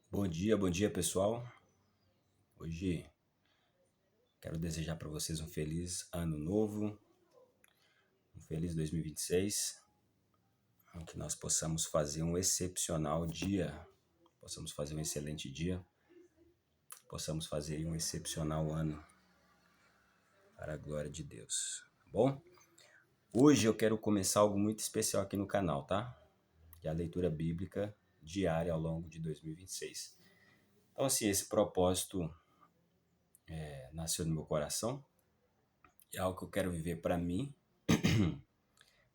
Bom dia pessoal. Hoje quero desejar para vocês um feliz ano novo, um feliz 2026, que nós possamos fazer um excepcional dia, possamos fazer um excelente dia, possamos fazer um excepcional ano para a glória de Deus. Tá bom? Hoje eu quero começar algo muito especial aqui no canal, tá? Que é a leitura bíblica diária ao longo de 2026. Então, assim, esse propósito nasceu no meu coração, é algo que eu quero viver para mim,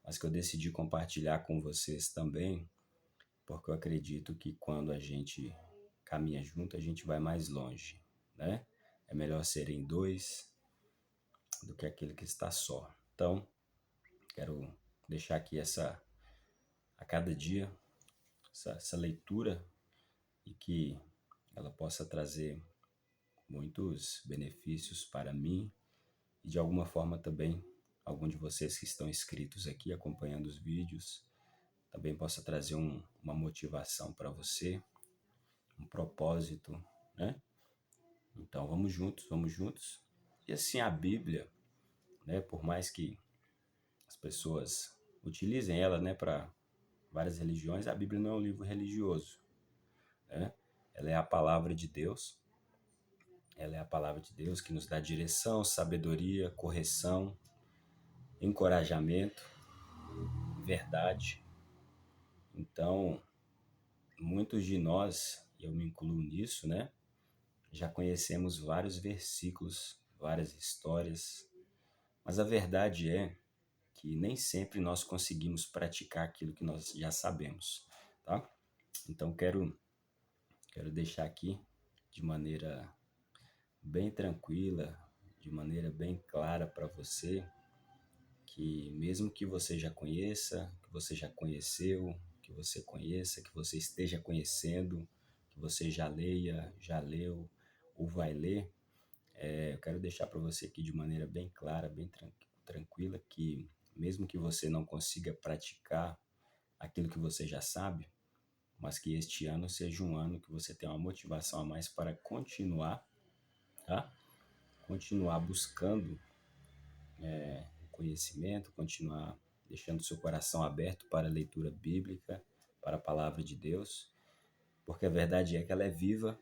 mas que eu decidi compartilhar com vocês também, porque eu acredito que quando a gente caminha junto, a gente vai mais longe, né? É melhor serem dois do que aquele que está só. Então, quero deixar aqui a cada dia, essa leitura e que ela possa trazer muitos benefícios para mim e de alguma forma também algum de vocês que estão inscritos aqui acompanhando os vídeos também possa trazer uma motivação para você, um propósito, né? Então vamos juntos, vamos juntos. E assim a Bíblia, né, por mais que as pessoas utilizem ela, né, para várias religiões, a Bíblia não é um livro religioso, né? Ela é a palavra de Deus. Ela é a palavra de Deus que nos dá direção, sabedoria, correção, encorajamento, verdade. Então, muitos de nós, e eu me incluo nisso, né, já conhecemos vários versículos, várias histórias, mas a verdade é que nem sempre nós conseguimos praticar aquilo que nós já sabemos, tá? Então quero deixar aqui de maneira bem tranquila, de maneira bem clara para você, que mesmo que você já conheça, que você já conheceu, que você conheça, que você esteja conhecendo, que você já leia, já leu ou vai ler, eu quero deixar para você aqui de maneira bem clara, bem tranquila, que mesmo que você não consiga praticar aquilo que você já sabe, mas que este ano seja um ano que você tenha uma motivação a mais para continuar, tá? Continuar buscando o conhecimento, continuar deixando seu coração aberto para a leitura bíblica, para a palavra de Deus, porque a verdade é que ela é viva,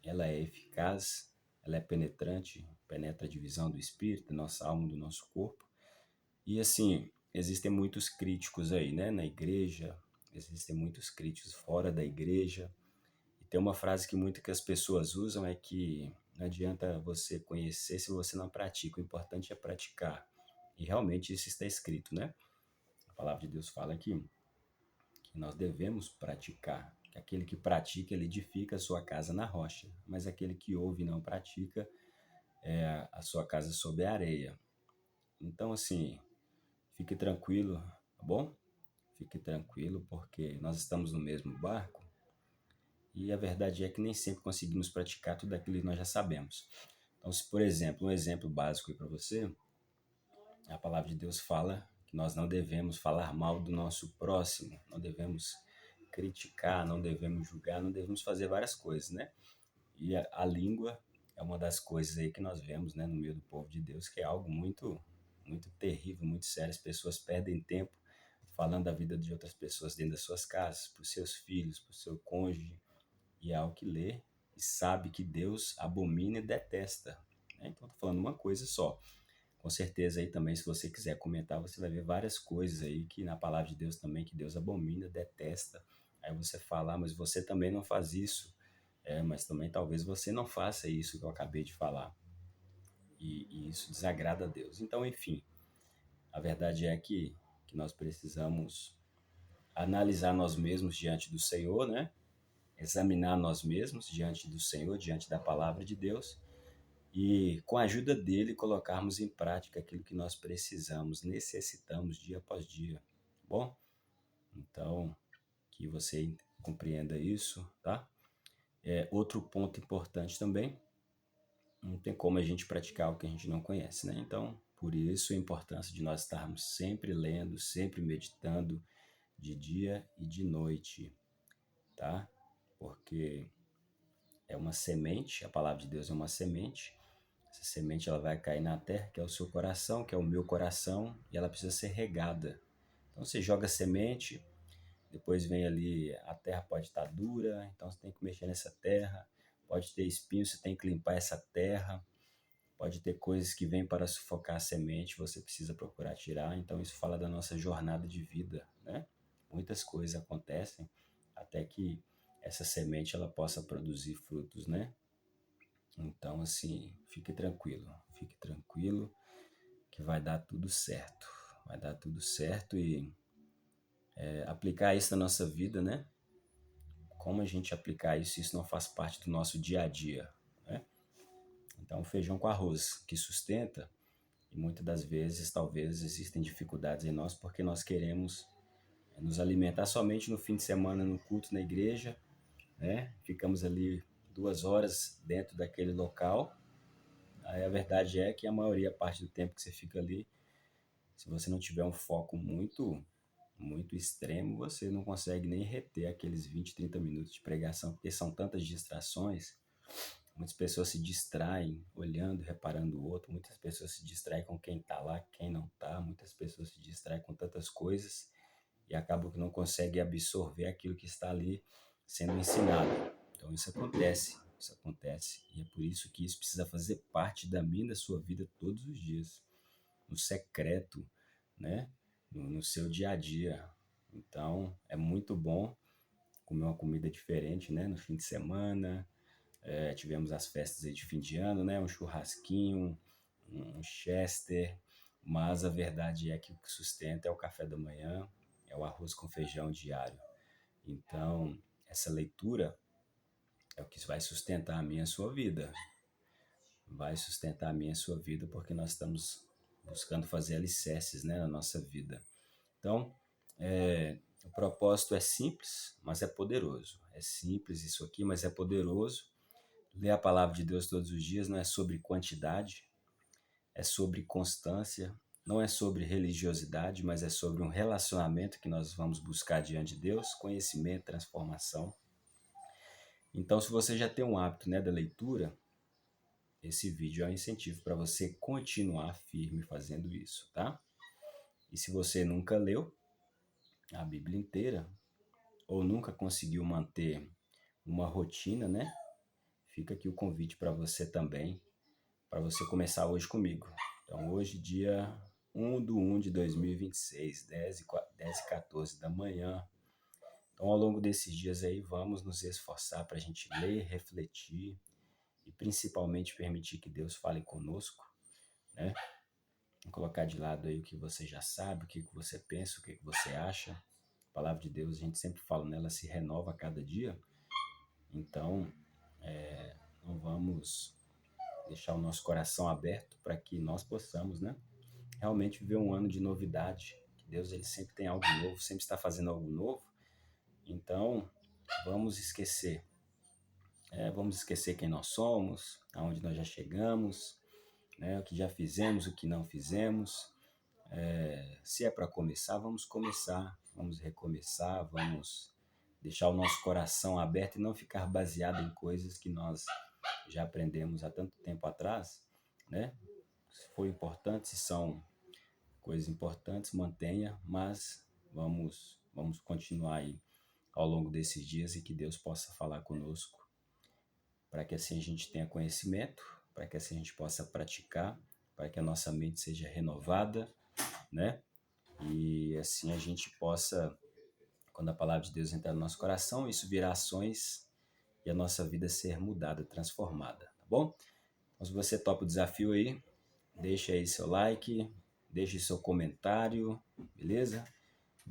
ela é eficaz, ela é penetrante, penetra a divisão do espírito, da nossa alma, do nosso corpo. E assim, existem muitos críticos aí, né, na igreja, existem muitos críticos fora da igreja. E tem uma frase que muitas que as pessoas usam é que não adianta você conhecer se você não pratica, o importante é praticar. E realmente isso está escrito, né? A palavra de Deus fala que nós devemos praticar, que aquele que pratica, ele edifica a sua casa na rocha, mas aquele que ouve e não pratica, a sua casa sob a areia. Então, assim, fique tranquilo, tá bom? Fique tranquilo, porque nós estamos no mesmo barco e a verdade é que nem sempre conseguimos praticar tudo aquilo que nós já sabemos. Então, se por exemplo, um exemplo básico para você, a palavra de Deus fala que nós não devemos falar mal do nosso próximo, não devemos criticar, não devemos julgar, não devemos fazer várias coisas, né? E a língua é uma das coisas aí que nós vemos, né, no meio do povo de Deus, que é algo muito terrível, muito sério. As pessoas perdem tempo falando da vida de outras pessoas dentro das suas casas, para os seus filhos, para o seu cônjuge, e é algo que lê e sabe que Deus abomina e detesta, né? Então, estou falando uma coisa só. Com certeza aí também, se você quiser comentar, você vai ver várias coisas aí que na palavra de Deus também, que Deus abomina, detesta. Aí você fala, mas você também não faz isso. Mas também talvez você não faça isso que eu acabei de falar. E isso desagrada a Deus. Então, enfim, a verdade é que nós precisamos analisar nós mesmos diante do Senhor, né? Examinar nós mesmos diante do Senhor, diante da palavra de Deus, e com a ajuda dele colocarmos em prática aquilo que nós precisamos, necessitamos dia após dia, tá bom? Então, que você compreenda isso, tá? Outro ponto importante também, não tem como a gente praticar o que a gente não conhece, né? Então, por isso a importância de nós estarmos sempre lendo, sempre meditando de dia e de noite, tá? Porque é uma semente, a palavra de Deus é uma semente. Essa semente ela vai cair na terra, que é o seu coração, que é o meu coração, e ela precisa ser regada. Então você joga a semente, depois vem ali, a terra pode estar dura, então você tem que mexer nessa terra, pode ter espinho, você tem que limpar essa terra, pode ter coisas que vêm para sufocar a semente, você precisa procurar tirar. Então isso fala da nossa jornada de vida, né? Muitas coisas acontecem até que essa semente ela possa produzir frutos, né? Então assim, fique tranquilo que vai dar tudo certo. Vai dar tudo certo e aplicar isso na nossa vida, né? Como a gente aplicar isso, isso não faz parte do nosso dia a dia, né? Então, feijão com arroz que sustenta, e muitas das vezes, talvez, existem dificuldades em nós porque nós queremos nos alimentar somente no fim de semana no culto na igreja, né? Ficamos ali 2 horas dentro daquele local. Aí a verdade é que a maioria, parte do tempo que você fica ali, se você não tiver um foco muito extremo, você não consegue nem reter aqueles 20, 30 minutos de pregação, porque são tantas distrações. Muitas pessoas se distraem olhando, reparando o outro, muitas pessoas se distraem com quem está lá, quem não está, muitas pessoas se distraem com tantas coisas e acabam que não conseguem absorver aquilo que está ali sendo ensinado. Então isso acontece, e é por isso que isso precisa fazer parte da minha e da sua vida todos os dias, no secreto, né? No seu dia a dia. Então é muito bom comer uma comida diferente, né? No fim de semana, tivemos as festas aí de fim de ano, né? Um churrasquinho, um chester, mas a verdade é que o que sustenta é o café da manhã, é o arroz com feijão diário. Então, essa leitura é o que vai sustentar a minha e a sua vida. Vai sustentar a minha e a sua vida porque nós estamos buscando fazer alicerces, né, na nossa vida. Então, o propósito é simples, mas é poderoso. É simples isso aqui, mas é poderoso. Ler a palavra de Deus todos os dias não é sobre quantidade, é sobre constância, não é sobre religiosidade, mas é sobre um relacionamento que nós vamos buscar diante de Deus, conhecimento, transformação. Então, se você já tem um hábito, né, da leitura, esse vídeo é um incentivo para você continuar firme fazendo isso, tá? E se você nunca leu a Bíblia inteira, ou nunca conseguiu manter uma rotina, né? Fica aqui o convite para você também, para você começar hoje comigo. Então, hoje, dia 1/1 de 2026, 10h14 da manhã. Então, ao longo desses dias aí, vamos nos esforçar para a gente ler, refletir e principalmente permitir que Deus fale conosco, né? Colocar de lado aí o que você já sabe, o que você pensa, o que você acha. A palavra de Deus, a gente sempre fala nela, se renova a cada dia. Então, não vamos deixar o nosso coração aberto para que nós possamos, né, realmente viver um ano de novidade. Deus ele sempre tem algo novo, sempre está fazendo algo novo. Então, vamos esquecer. Vamos esquecer quem nós somos, aonde nós já chegamos, né, o que já fizemos, o que não fizemos. Se é para começar, vamos recomeçar, vamos deixar o nosso coração aberto e não ficar baseado em coisas que nós já aprendemos há tanto tempo atrás, né? Se for importante, se são coisas importantes, mantenha, mas vamos continuar aí ao longo desses dias e que Deus possa falar conosco, para que assim a gente tenha conhecimento, para que assim a gente possa praticar, para que a nossa mente seja renovada, né? E assim a gente possa, quando a palavra de Deus entrar no nosso coração, isso virar ações e a nossa vida ser mudada, transformada, tá bom? Então, se você topa o desafio aí, deixa aí seu like, deixe seu comentário, beleza?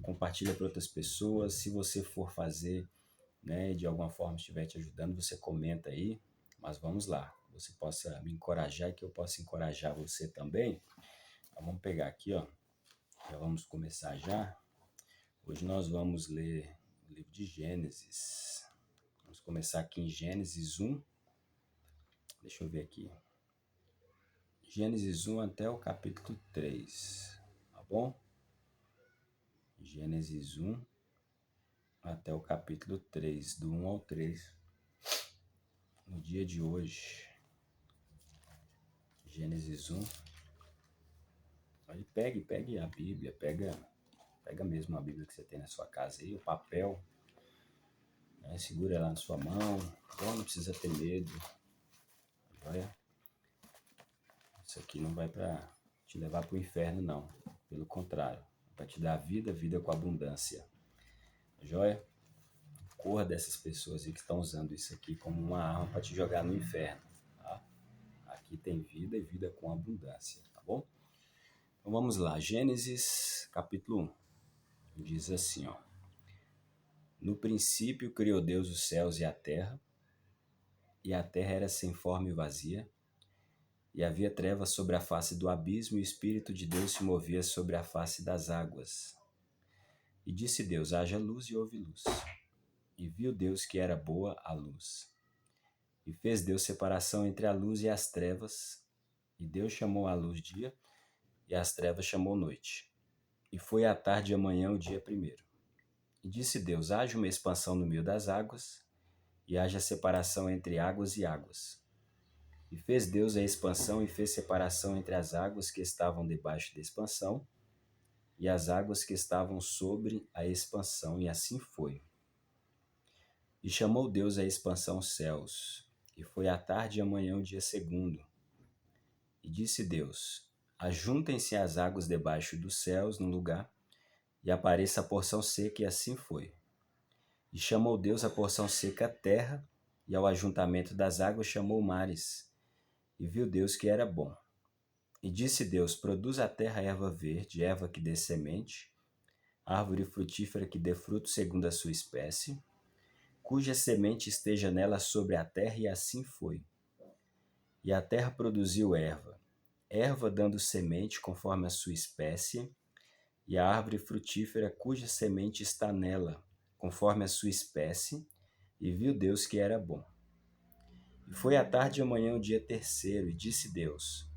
Compartilha para outras pessoas. Se você for fazer, né, de alguma forma estiver te ajudando, você comenta aí. Mas vamos lá, você possa me encorajar e que eu possa encorajar você também. Então, vamos pegar aqui, ó. Já vamos começar já. Hoje nós vamos ler o livro de Gênesis. Vamos começar aqui em Gênesis 1. Deixa eu ver aqui. Gênesis 1 até o capítulo 3, tá bom? Gênesis 1 até o capítulo 3, do 1 ao 3. no dia de hoje. Gênesis 1. Aí pegue a Bíblia, pega mesmo a Bíblia que você tem na sua casa aí, o papel, né? Segura ela na sua mão, não precisa ter medo. Olha, isso aqui não vai te levar para o inferno, não. Pelo contrário, vai te dar vida com abundância. Joia? Corra dessas pessoas aí que estão usando isso aqui como uma arma para te jogar no inferno. Tá? Aqui tem vida e vida com abundância, tá bom? Então vamos lá, Gênesis capítulo 1. Diz assim, ó. No princípio criou Deus os céus e a terra era sem forma e vazia, e havia trevas sobre a face do abismo, e o Espírito de Deus se movia sobre a face das águas. E disse Deus, haja luz, e houve luz. E viu Deus que era boa a luz. E fez Deus separação entre a luz e as trevas, e Deus chamou a luz dia, e as trevas chamou noite. E foi a tarde e a manhã o dia primeiro. E disse Deus, haja uma expansão no meio das águas, e haja separação entre águas e águas. E fez Deus a expansão e fez separação entre as águas que estavam debaixo da expansão e as águas que estavam sobre a expansão, e assim foi. E chamou Deus a expansão céus, e foi a tarde e a manhã o dia segundo. E disse Deus, ajuntem-se as águas debaixo dos céus num lugar, e apareça a porção seca, e assim foi. E chamou Deus a porção seca terra, e ao ajuntamento das águas chamou mares. E viu Deus que era bom. E disse Deus, produz a terra erva verde, erva que dê semente, árvore frutífera que dê fruto segundo a sua espécie, cuja semente esteja nela sobre a terra, e assim foi. E a terra produziu erva dando semente conforme a sua espécie, e a árvore frutífera cuja semente está nela, conforme a sua espécie, e viu Deus que era bom. E foi a tarde e a manhã o dia terceiro, e disse Deus,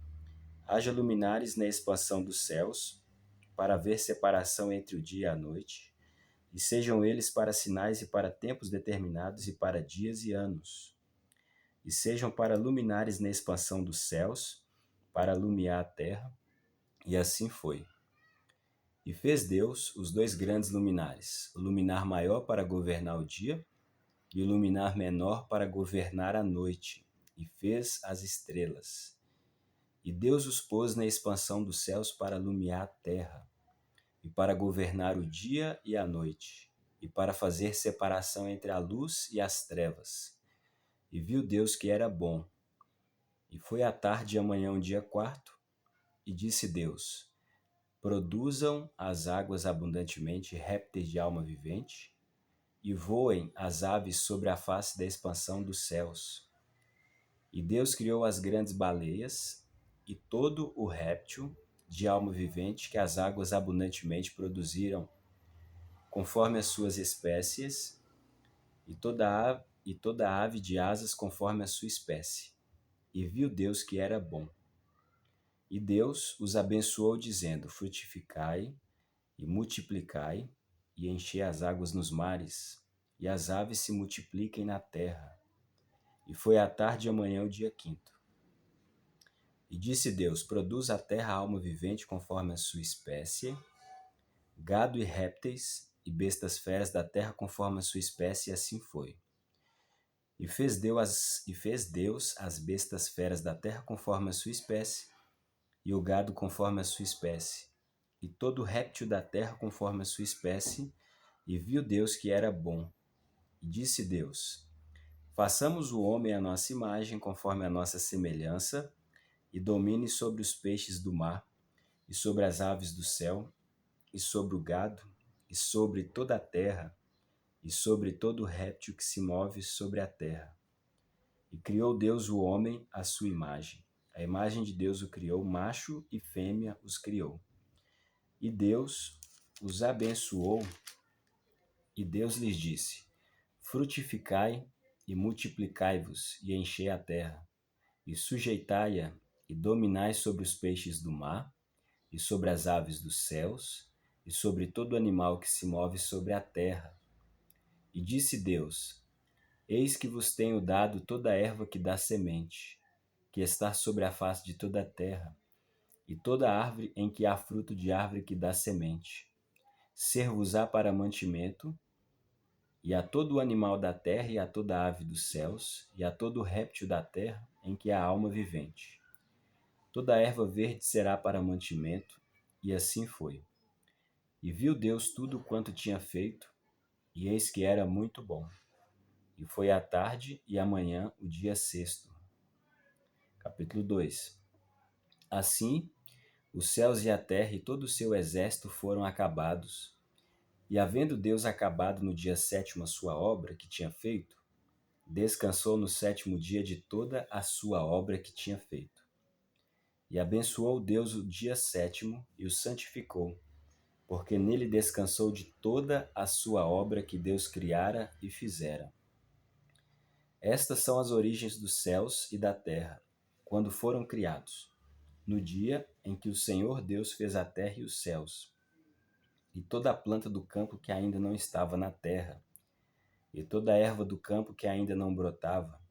haja luminares na expansão dos céus, para haver separação entre o dia e a noite, e sejam eles para sinais e para tempos determinados e para dias e anos. E sejam para luminares na expansão dos céus, para alumiar a terra, e assim foi. E fez Deus os dois grandes luminares, o luminar maior para governar o dia, e o luminar menor para governar a noite, e fez as estrelas. E Deus os pôs na expansão dos céus para alumiar a terra, e para governar o dia e a noite, e para fazer separação entre a luz e as trevas. E viu Deus que era bom. E foi a tarde e a manhã o dia quarto, e disse Deus, produzam as águas abundantemente répteis de alma vivente, e voem as aves sobre a face da expansão dos céus. E Deus criou as grandes baleias e todo o réptil de alma vivente que as águas abundantemente produziram, conforme as suas espécies, e toda ave de asas conforme a sua espécie. E viu Deus que era bom. E Deus os abençoou, dizendo, frutificai e multiplicai, e enchei as águas nos mares, e as aves se multipliquem na terra. E foi a tarde e a manhã o dia quinto. E disse Deus, produz a terra alma vivente conforme a sua espécie, gado e répteis, e bestas feras da terra conforme a sua espécie, e assim foi. E fez Deus as bestas feras da terra conforme a sua espécie, e o gado conforme a sua espécie, e todo réptil da terra conforme a sua espécie, e viu Deus que era bom. E disse Deus, façamos o homem à nossa imagem, conforme a nossa semelhança, e domine sobre os peixes do mar, e sobre as aves do céu, e sobre o gado, e sobre toda a terra, e sobre todo réptil que se move sobre a terra. E criou Deus o homem à sua imagem. A imagem de Deus o criou, macho e fêmea os criou. E Deus os abençoou, e Deus lhes disse, frutificai e multiplicai-vos, e enchei a terra, e sujeitai-a, e dominai sobre os peixes do mar, e sobre as aves dos céus, e sobre todo animal que se move sobre a terra. E disse Deus, Eis que vos tenho dado toda a erva que dá semente, que está sobre a face de toda a terra, e toda árvore em que há fruto de árvore que dá semente. Ser-vos-á para mantimento, e a todo animal da terra, e a toda ave dos céus, e a todo réptil da terra, em que há alma vivente. Toda erva verde será para mantimento, e assim foi. E viu Deus tudo quanto tinha feito, e eis que era muito bom. E foi a tarde e a manhã o dia sexto. Capítulo 2. Assim, os céus e a terra e todo o seu exército foram acabados. E havendo Deus acabado no dia sétimo a sua obra que tinha feito, descansou no sétimo dia de toda a sua obra que tinha feito. E abençoou Deus o dia sétimo e o santificou, porque nele descansou de toda a sua obra que Deus criara e fizera. Estas são as origens dos céus e da terra, quando foram criados, no dia em que o Senhor Deus fez a terra e os céus, e toda a planta do campo que ainda não estava na terra, e toda a erva do campo que ainda não brotava,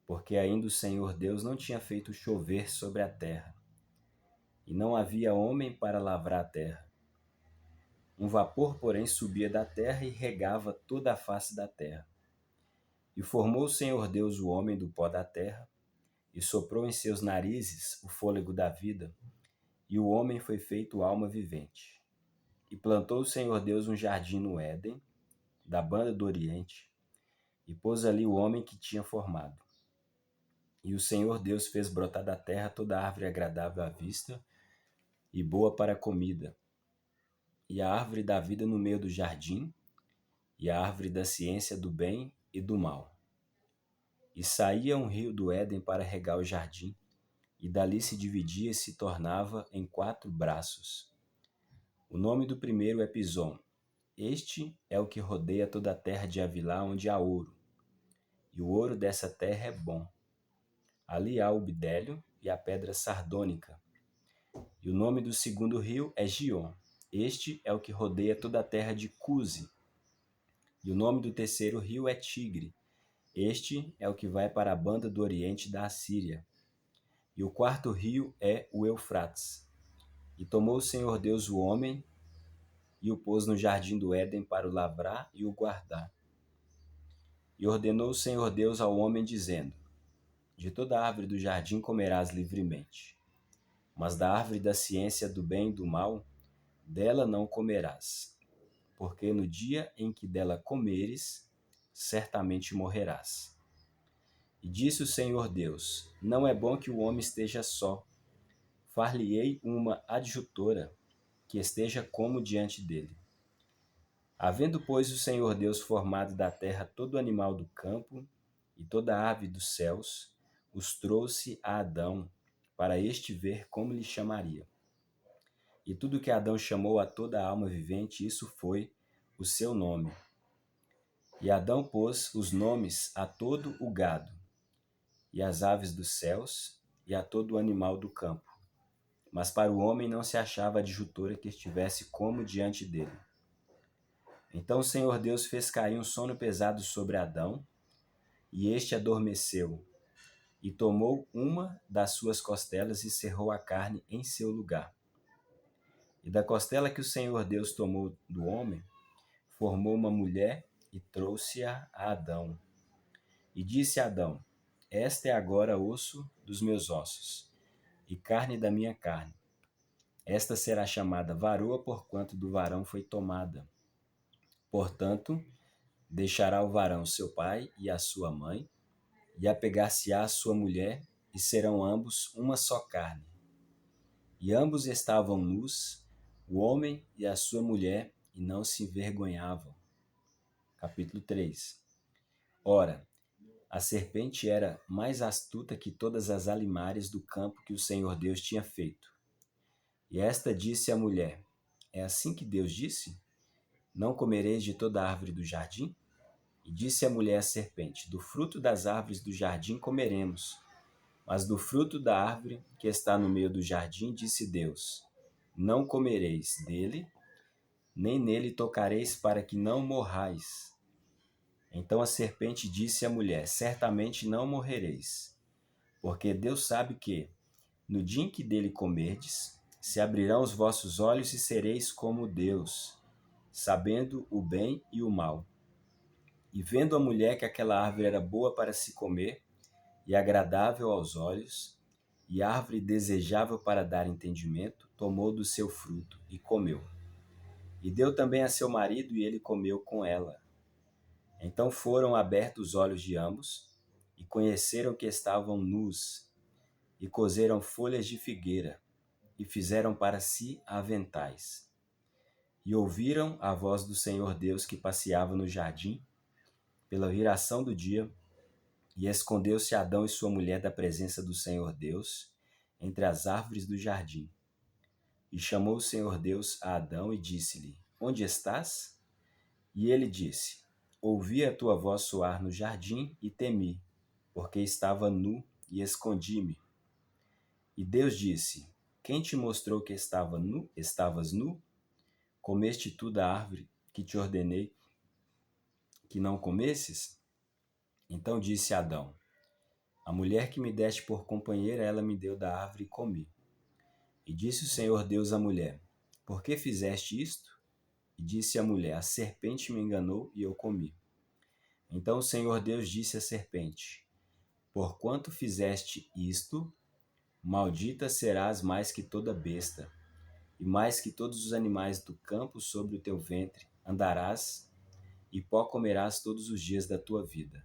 porque ainda o Senhor Deus não tinha feito chover sobre a terra, e não havia homem para lavrar a terra. Um vapor, porém, subia da terra e regava toda a face da terra. E formou o Senhor Deus o homem do pó da terra, e soprou em seus narizes o fôlego da vida, e o homem foi feito alma vivente. E plantou o Senhor Deus um jardim no Éden, da banda do Oriente, e pôs ali o homem que tinha formado. E o Senhor Deus fez brotar da terra toda árvore agradável à vista e boa para a comida, e a árvore da vida no meio do jardim, e a árvore da ciência do bem e do mal. E saía um rio do Éden para regar o jardim, e dali se dividia e se tornava em 4 braços. O nome do primeiro é Pison. Este é o que rodeia toda a terra de Havilá, onde há ouro. E o ouro dessa terra é bom. Ali há o bidélio e a pedra sardônica. E o nome do segundo rio é Gion. Este é o que rodeia toda a terra de Cuse. E o nome do terceiro rio é Tigre. Este é o que vai para a banda do oriente da Assíria. E o quarto rio é o Eufrates. E tomou o Senhor Deus o homem e o pôs no jardim do Éden para o lavrar e o guardar. E ordenou o Senhor Deus ao homem, dizendo: De toda árvore do jardim comerás livremente, mas da árvore da ciência do bem e do mal, dela não comerás, porque no dia em que dela comeres, certamente morrerás. E disse o Senhor Deus: Não é bom que o homem esteja só. Far-lhe-ei uma adjutora, que esteja como diante dele. Havendo, pois, o Senhor Deus formado da terra todo animal do campo e toda ave dos céus, os trouxe a Adão, para este ver como lhe chamaria. E tudo que Adão chamou a toda a alma vivente, isso foi o seu nome. E Adão pôs os nomes a todo o gado, e às aves dos céus, e a todo o animal do campo. Mas para o homem não se achava adjutora que estivesse como diante dele. Então o Senhor Deus fez cair um sono pesado sobre Adão, e este adormeceu, e tomou uma das suas costelas e cerrou a carne em seu lugar. E da costela que o Senhor Deus tomou do homem, formou uma mulher e trouxe-a a Adão. E disse a Adão: Esta é agora osso dos meus ossos, e carne da minha carne. Esta será chamada varoa, porquanto do varão foi tomada. Portanto, deixará o varão seu pai e a sua mãe, e apegar-se-á à sua mulher, e serão ambos uma só carne. E ambos estavam nus, o homem e a sua mulher, e não se envergonhavam. Capítulo 3. Ora, a serpente era mais astuta que todas as alimárias do campo que o Senhor Deus tinha feito. E esta disse à mulher: É assim que Deus disse? Não comereis de toda árvore do jardim? E disse a mulher à serpente: Do fruto das árvores do jardim comeremos, mas do fruto da árvore que está no meio do jardim, disse Deus: Não comereis dele, nem nele tocareis, para que não morrais. Então a serpente disse à mulher: certamente não morrereis, porque Deus sabe que, no dia em que dele comerdes, se abrirão os vossos olhos e sereis como Deus, sabendo o bem e o mal. E vendo a mulher que aquela árvore era boa para se comer, e agradável aos olhos, e árvore desejável para dar entendimento, tomou do seu fruto e comeu. E deu também a seu marido, e ele comeu com ela. Então foram abertos os olhos de ambos, e conheceram que estavam nus, e coseram folhas de figueira, e fizeram para si aventais. E ouviram a voz do Senhor Deus que passeava no jardim, pela viração do dia, e escondeu-se Adão e sua mulher da presença do Senhor Deus, entre as árvores do jardim. E chamou o Senhor Deus a Adão e disse-lhe: onde estás? E ele disse: ouvi a tua voz soar no jardim e temi, porque estava nu e escondi-me. E Deus disse: quem te mostrou que estavas nu? Comeste tu da árvore que te ordenei que não comesses? Então disse Adão: a mulher que me deste por companheira, ela me deu da árvore e comi. E disse o Senhor Deus à mulher: por que fizeste isto? E disse a mulher: a serpente me enganou e eu comi. Então o Senhor Deus disse à serpente: porquanto fizeste isto, maldita serás mais que toda besta, e mais que todos os animais do campo sobre o teu ventre andarás, e pó comerás todos os dias da tua vida.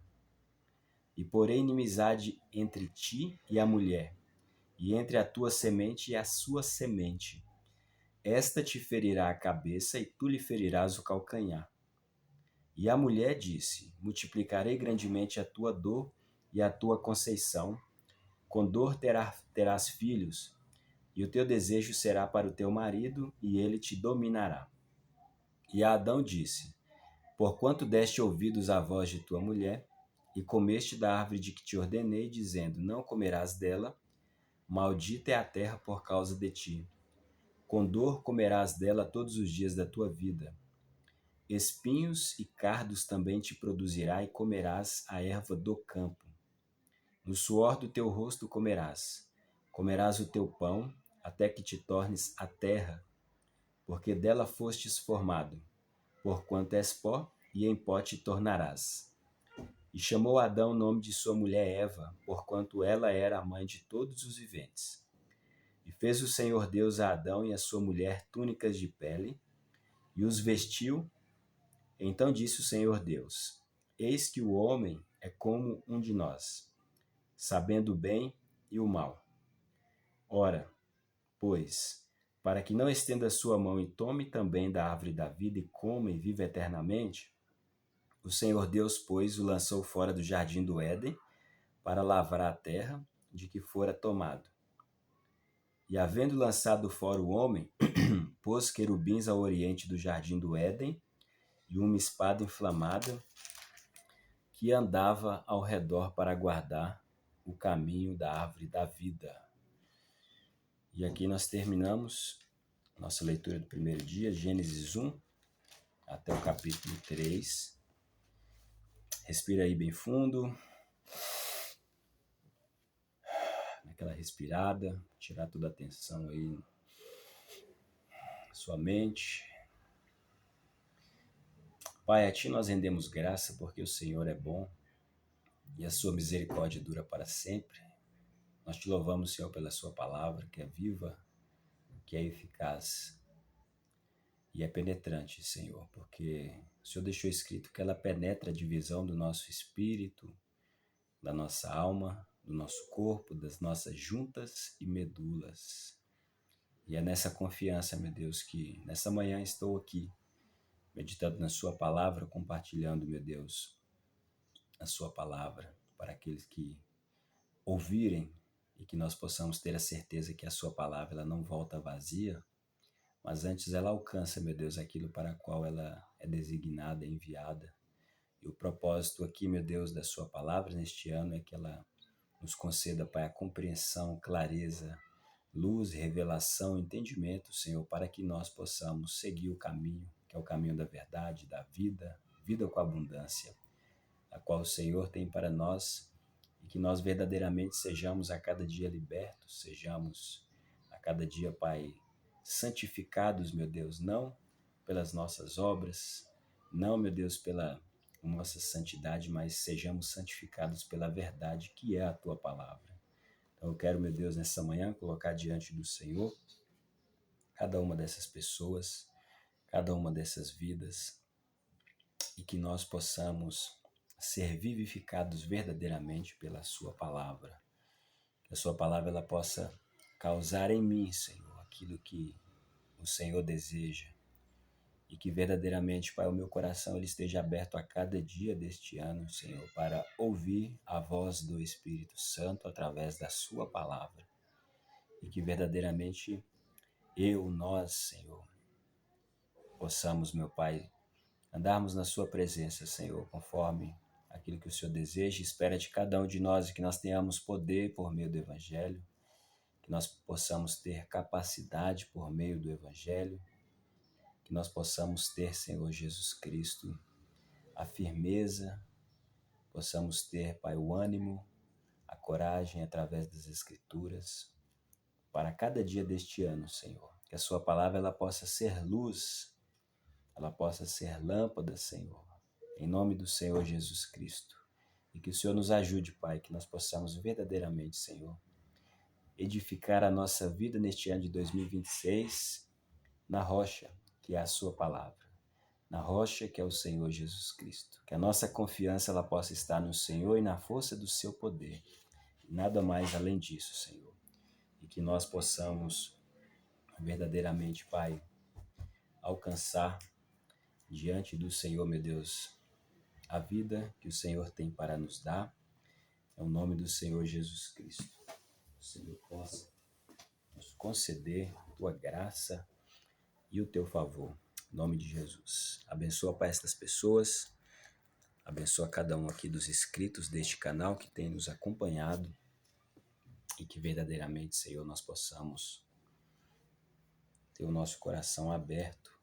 E porei inimizade entre ti e a mulher, e entre a tua semente e a sua semente. Esta te ferirá a cabeça, e tu lhe ferirás o calcanhar. E a mulher disse: multiplicarei grandemente a tua dor e a tua conceição. Com dor terás filhos, e o teu desejo será para o teu marido, e ele te dominará. E a Adão disse: porquanto deste ouvidos à voz de tua mulher, e comeste da árvore de que te ordenei, dizendo: não comerás dela, maldita é a terra por causa de ti. Com dor comerás dela todos os dias da tua vida. Espinhos e cardos também te produzirá, e comerás a erva do campo. No suor do teu rosto comerás. Comerás o teu pão, até que te tornes a terra, porque dela fostes formado. Porquanto és pó, e em pó te tornarás. E chamou Adão o nome de sua mulher Eva, porquanto ela era a mãe de todos os viventes. E fez o Senhor Deus a Adão e a sua mulher túnicas de pele, e os vestiu. Então disse o Senhor Deus: eis que o homem é como um de nós, sabendo o bem e o mal. Ora, pois, para que não estenda a sua mão e tome também da árvore da vida e coma e viva eternamente, o Senhor Deus, pois, o lançou fora do jardim do Éden para lavrar a terra de que fora tomado. E havendo lançado fora o homem, pôs querubins ao oriente do jardim do Éden e uma espada inflamada que andava ao redor para guardar o caminho da árvore da vida. E aqui nós terminamos nossa leitura do primeiro dia, Gênesis 1, até o capítulo 3. Respira aí bem fundo. Naquela respirada, tirar toda a tensão aí na sua mente. Pai, a Ti nós rendemos graça porque o Senhor é bom e a sua misericórdia dura para sempre. Nós te louvamos, Senhor, pela sua palavra, que é viva, que é eficaz e é penetrante, Senhor, porque o Senhor deixou escrito que ela penetra a divisão do nosso espírito, da nossa alma, do nosso corpo, das nossas juntas e medulas. E é nessa confiança, meu Deus, que nessa manhã estou aqui, meditando na sua palavra, compartilhando, meu Deus, a sua palavra para aqueles que ouvirem e que nós possamos ter a certeza que a sua palavra ela não volta vazia, mas antes ela alcança, meu Deus, aquilo para o qual ela é designada, enviada. E o propósito aqui, meu Deus, da sua palavra neste ano é que ela nos conceda, Pai, a compreensão, clareza, luz, revelação, entendimento, Senhor, para que nós possamos seguir o caminho, que é o caminho da verdade, da vida, vida com abundância. a qual o Senhor tem para nós, e que nós verdadeiramente sejamos a cada dia libertos, sejamos a cada dia, Pai, santificados, meu Deus, não pelas nossas obras, não, meu Deus, pela nossa santidade, mas sejamos santificados pela verdade que é a Tua palavra. Então eu quero, meu Deus, nessa manhã colocar diante do Senhor cada uma dessas pessoas, cada uma dessas vidas, e que nós possamos ser vivificados verdadeiramente pela Sua palavra. Que a Sua palavra ela possa causar em mim, Senhor, aquilo que o Senhor deseja. E que verdadeiramente, Pai, o meu coração ele esteja aberto a cada dia deste ano, Senhor, para ouvir a voz do Espírito Santo através da Sua palavra. E que verdadeiramente nós, Senhor, possamos, meu Pai, andarmos na Sua presença, Senhor, conforme aquilo que o Senhor deseja e espera de cada um de nós, e que nós tenhamos poder por meio do Evangelho, que nós possamos ter capacidade por meio do Evangelho, que nós possamos ter, Senhor Jesus Cristo, a firmeza, possamos ter, Pai, o ânimo, a coragem através das Escrituras, para cada dia deste ano, Senhor. Que a Sua palavra ela possa ser luz, ela possa ser lâmpada, Senhor, em nome do Senhor Jesus Cristo. E que o Senhor nos ajude, Pai, que nós possamos verdadeiramente, Senhor, edificar a nossa vida neste ano de 2026 na rocha, que é a Sua palavra, na rocha que é o Senhor Jesus Cristo. Que a nossa confiança ela possa estar no Senhor e na força do Seu poder. Nada mais além disso, Senhor. E que nós possamos verdadeiramente, Pai, alcançar diante do Senhor, meu Deus, a vida que o Senhor tem para nos dar. É o nome do Senhor Jesus Cristo. O Senhor possa nos conceder a Tua graça e o Teu favor. Em nome de Jesus. Abençoa, Pai, estas pessoas. Abençoa cada um aqui dos inscritos deste canal que tem nos acompanhado. E que verdadeiramente, Senhor, nós possamos ter o nosso coração aberto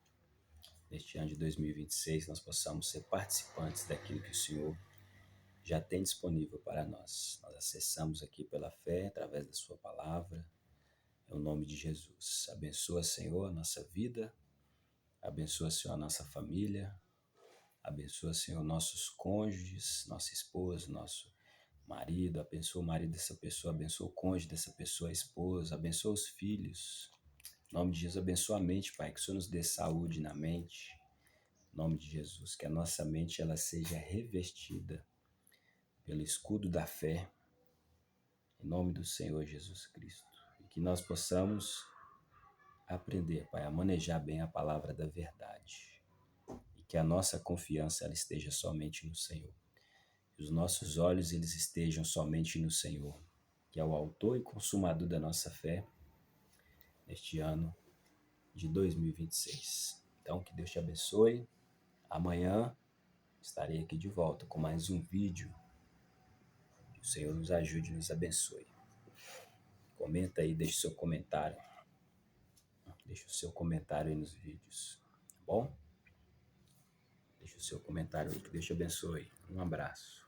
neste ano de 2026, nós possamos ser participantes daquilo que o Senhor já tem disponível para nós. Nós acessamos aqui pela fé, através da Sua palavra, em nome de Jesus. Abençoa, Senhor, a nossa vida, abençoa, Senhor, a nossa família, abençoa, Senhor, nossos cônjuges, nossa esposa, nosso marido, abençoa o marido dessa pessoa, abençoa o cônjuge dessa pessoa, a esposa, abençoa os filhos. Em nome de Jesus, abençoa a mente, Pai, que o Senhor nos dê saúde na mente. Em nome de Jesus, que a nossa mente ela seja revestida pelo escudo da fé, em nome do Senhor Jesus Cristo. E que nós possamos aprender, Pai, a manejar bem a palavra da verdade. E que a nossa confiança ela esteja somente no Senhor. Que os nossos olhos eles estejam somente no Senhor, que é o autor e consumador da nossa fé, neste ano de 2026. Então, que Deus te abençoe. Amanhã estarei aqui de volta com mais um vídeo. Que o Senhor nos ajude e nos abençoe. Comenta aí, deixe seu comentário. Deixe o seu comentário aí nos vídeos, tá bom? Deixe o seu comentário aí, que Deus te abençoe. Um abraço.